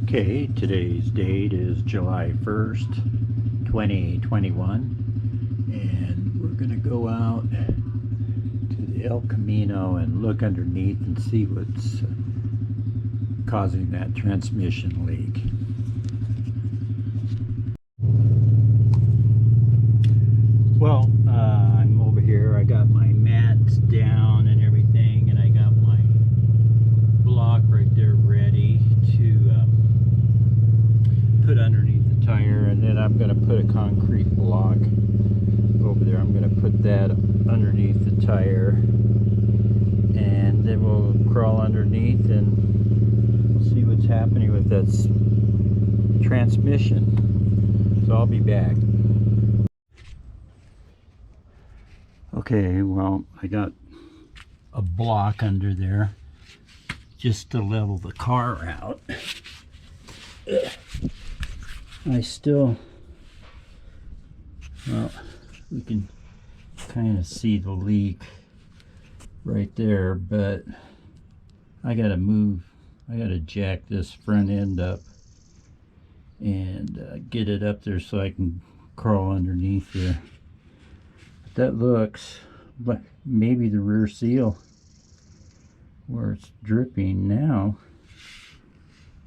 Okay, today's date is July 1st, 2021, and we're going to go out to the El Camino and look underneath and see what's causing that transmission leak. Well, I'm over here. I got my mats down and everything, and I got my block right there ready to put underneath the tire, and then I'm going to put a concrete block over there. I'm going to put that underneath the tire, and then we'll crawl underneath and see what's happening with that transmission. So I'll be back. Okay, well, I got a block under there just to level the car out. I still, well, we can kind of see the leak right there, but I gotta jack this front end up and get it up there so I can crawl underneath there. But that looks like maybe the rear seal where it's dripping now,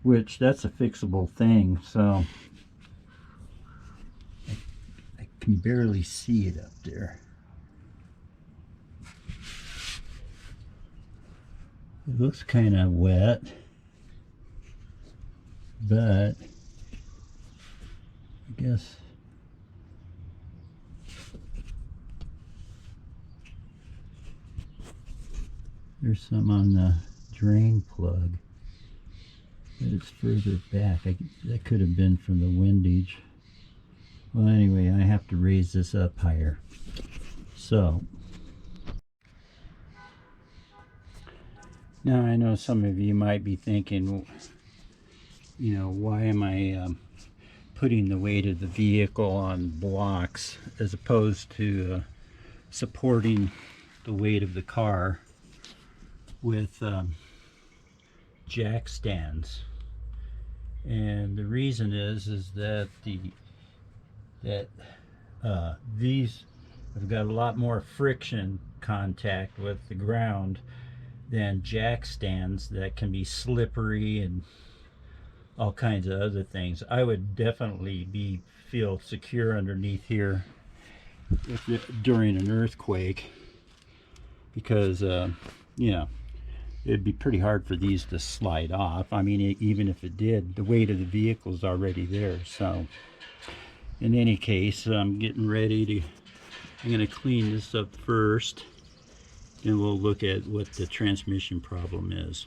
which that's a fixable thing, so I can barely see it up there. It looks kind of wet, but I guess there's some on the drain plug, but it's further back. That could have been from the windage. Well, anyway, I have to raise this up higher. So now I know some of you might be thinking, you know, why am I putting the weight of the vehicle on blocks as opposed to supporting the weight of the car with jack stands? And the reason is that these have got a lot more friction contact with the ground than jack stands that can be slippery and all kinds of other things. I would definitely feel secure underneath here during an earthquake, because you know, it'd be pretty hard for these to slide off. I mean, even if it did, the weight of the vehicle is already there. So in any case, I'm getting ready to, I'm going to clean this up first, and we'll look at what the transmission problem is.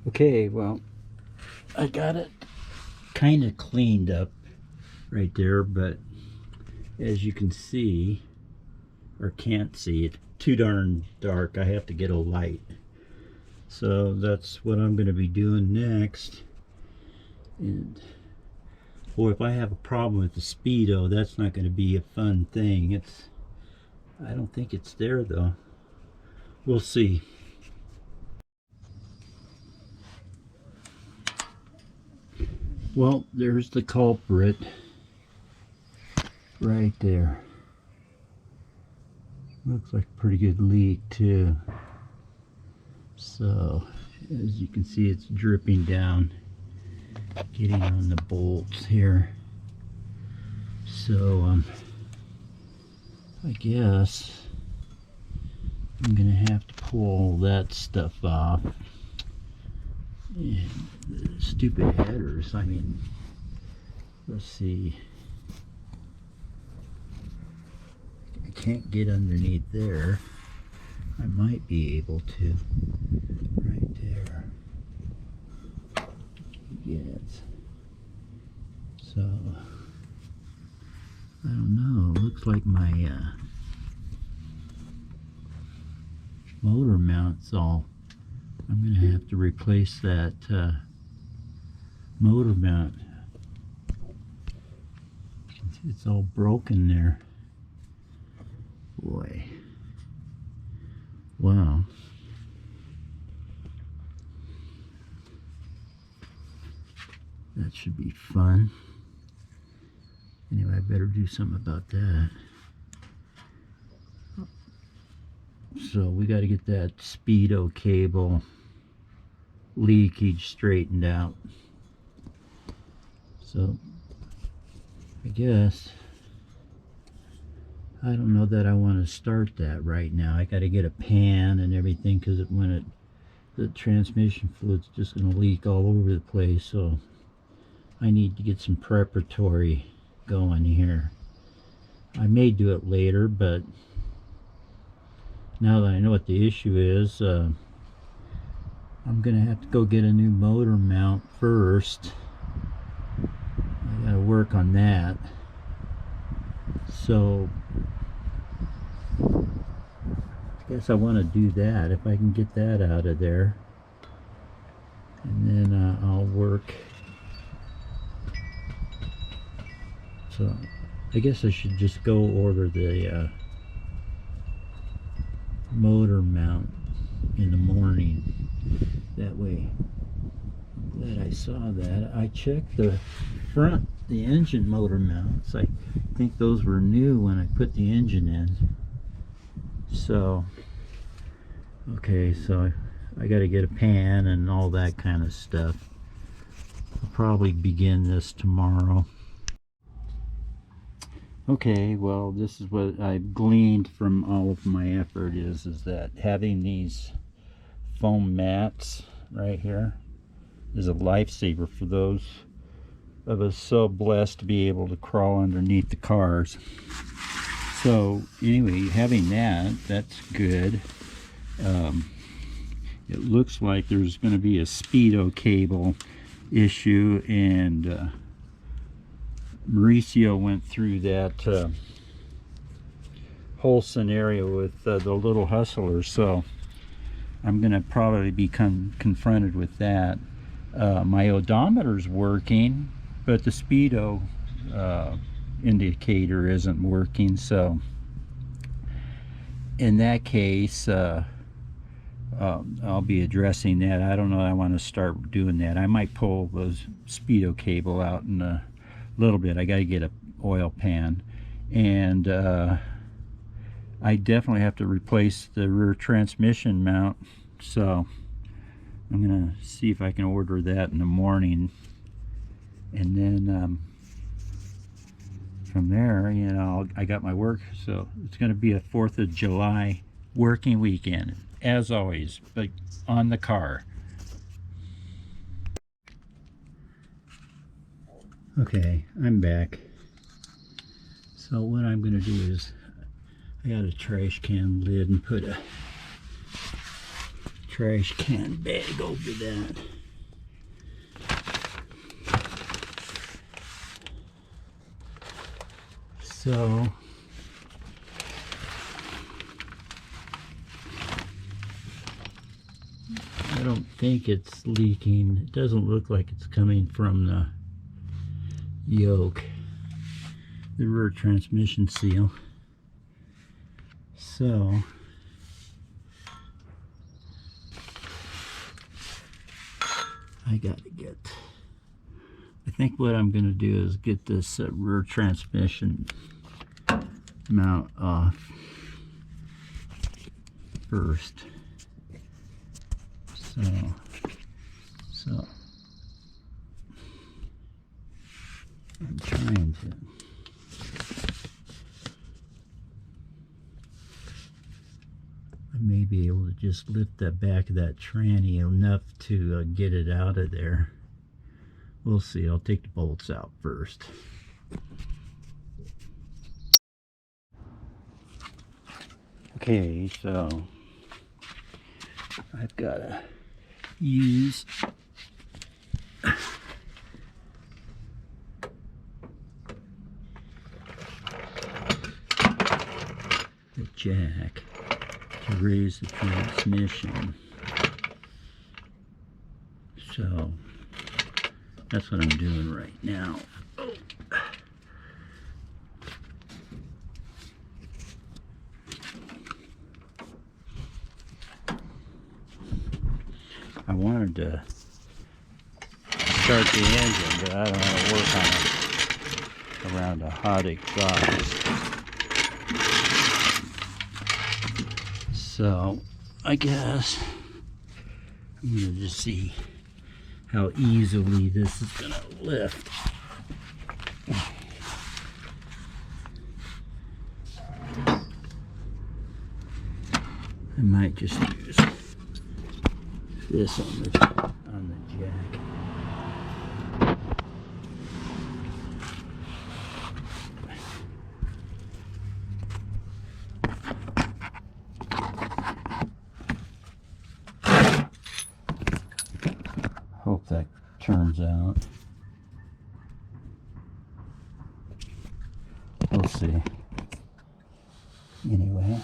Okay, well, I got it kind of cleaned up right there, but as you can see, or can't see, it's too darn dark. I have to get a light. So that's what I'm going to be doing next. And boy, if I have a problem with the speedo, that's not going to be a fun thing. I don't think it's there though. We'll see. Well, there's the culprit right there. Looks like a pretty good leak too. So as you can see, it's dripping down, getting on the bolts here. So I guess I'm gonna have to pull that stuff off. And the stupid headers, I mean, let's see, I can't get underneath there. I might be able to right there. Yes. So I don't know, looks like my motor mount's all I'm going to have to replace that motor mount. It's all broken there. Boy. Wow. That should be fun. Anyway, I better do something about that. So we got to get that speedo cable leakage straightened out. So I guess I don't know that I want to start that right now. I got to get a pan and everything, because the transmission fluid's just going to leak all over the place. So I need to get some preparatory going here. I may do it later, but now that I know what the issue is, I'm gonna have to go get a new motor mount first. I gotta work on that. So I guess I want to do that if I can get that out of there, and then I'll work. So I guess I should just go order the motor mount in the morning. That way, I'm glad I saw that. I checked the front, the engine motor mounts. I think those were new when I put the engine in. So, okay, so I got to get a pan and all that kind of stuff. I'll probably begin this tomorrow. Okay, well, this is what I've gleaned from all of my effort is that having these foam mats right here is a lifesaver for those of us so blessed to be able to crawl underneath the cars. So anyway, having that's good. It looks like there's going to be a speedo cable issue, and Mauricio went through that whole scenario with the little hustler, so I'm gonna probably be confronted with that. My odometer's working, but the speedo indicator isn't working, so in that case I'll be addressing that. I don't know, I want to start doing that. I might pull those speedo cable out in a little bit. I got to get a oil pan, and I definitely have to replace the rear transmission mount, so I'm gonna see if I can order that in the morning, and then from there, you know, I got my work. So it's going to be a 4th of July working weekend as always, but on the car. Okay, I'm back. So what I'm going to do is, I got a trash can lid and put a trash can bag over that. So I don't think it's leaking. It doesn't look like it's coming from the yoke, the rear transmission seal. So I think what I'm going to do is get this rear transmission mount off first. So I'm trying to. I may be able to just lift the back of that tranny enough to get it out of there. We'll see. I'll take the bolts out first. Okay, so I've got to use the jack to raise the transmission. So that's what I'm doing right now. I wanted to start the engine, but I don't know how to work on it around a hot exhaust. So I guess I'm gonna just see how easily this is gonna lift. I might just use this on the jack. Hope that turns out. We'll see. Anyway.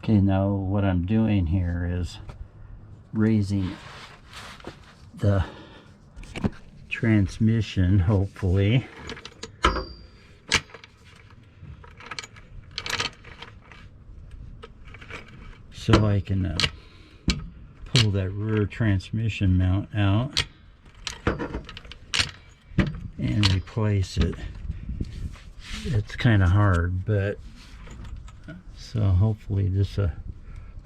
Okay, now what I'm doing here is raising the transmission, hopefully. So I can pull that rear transmission mount out and replace it. It's kind of hard, but so hopefully this will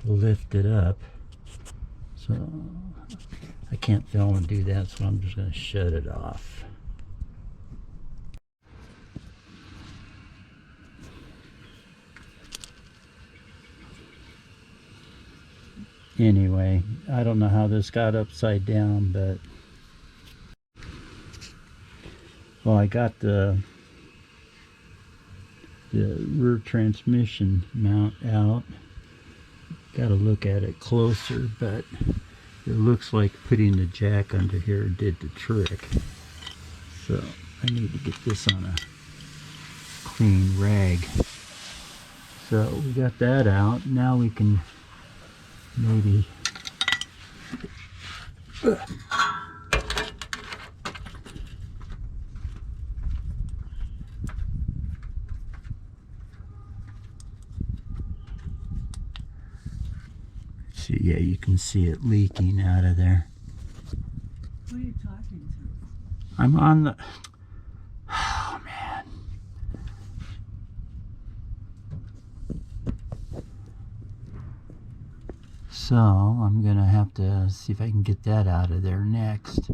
lift it up. So I can't film and do that, so I'm just going to shut it off. Anyway, I don't know how this got upside down, but well, I got the rear transmission mount out. Got to look at it closer, but it looks like putting the jack under here did the trick. So I need to get this on a clean rag. So we got that out. Now we can maybe see, yeah, you can see it leaking out of there. Who are you talking to? I'm on the, oh man. So I'm gonna have to see if I can get that out of there next.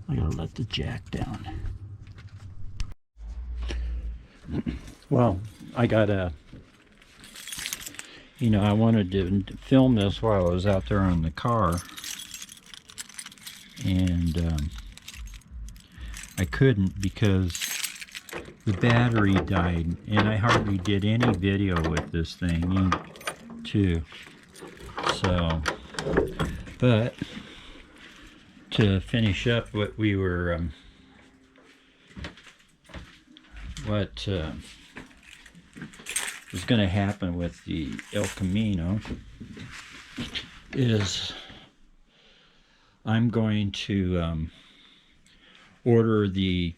I gotta let the jack down. Well, I gotta, you know, I wanted to film this while I was out there on the car, and I couldn't because the battery died, and I hardly did any video with this thing too. So, but to finish up what we were what is going to happen with the El Camino is I'm going to order the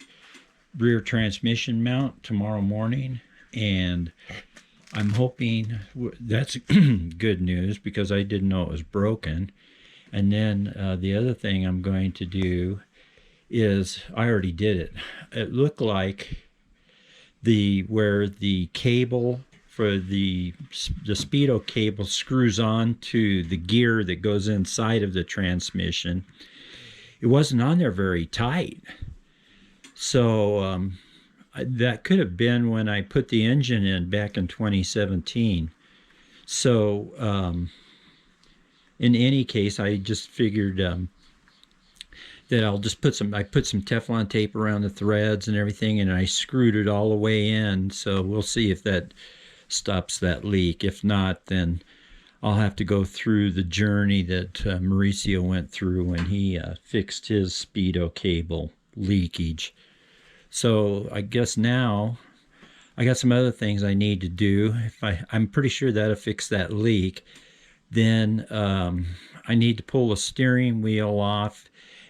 rear transmission mount tomorrow morning, and I'm hoping that's good news because I didn't know it was broken. And then the other thing I'm going to do is, I already did it. It looked like where the cable for the speedo cable screws on to the gear that goes inside of the transmission, it wasn't on there very tight. So that could have been when I put the engine in back in 2017. So in any case, I just figured that I'll just put some Teflon tape around the threads and everything, and I screwed it all the way in. So we'll see if that stops that leak. If not, then I'll have to go through the journey that Mauricio went through when he fixed his Speedo cable leakage. So I guess now I got some other things I need to do. I'm pretty sure that'll fix that leak. Then I need to pull the steering wheel off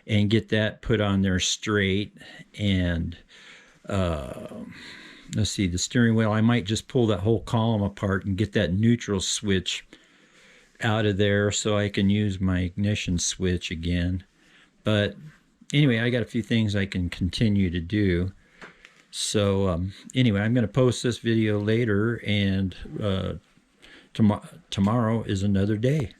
and get that put on there straight. And let's see, the steering wheel, I might just pull that whole column apart and get that neutral switch out of there so I can use my ignition switch again. But anyway, I got a few things I can continue to do. So anyway, I'm going to post this video later, and tomorrow is another day.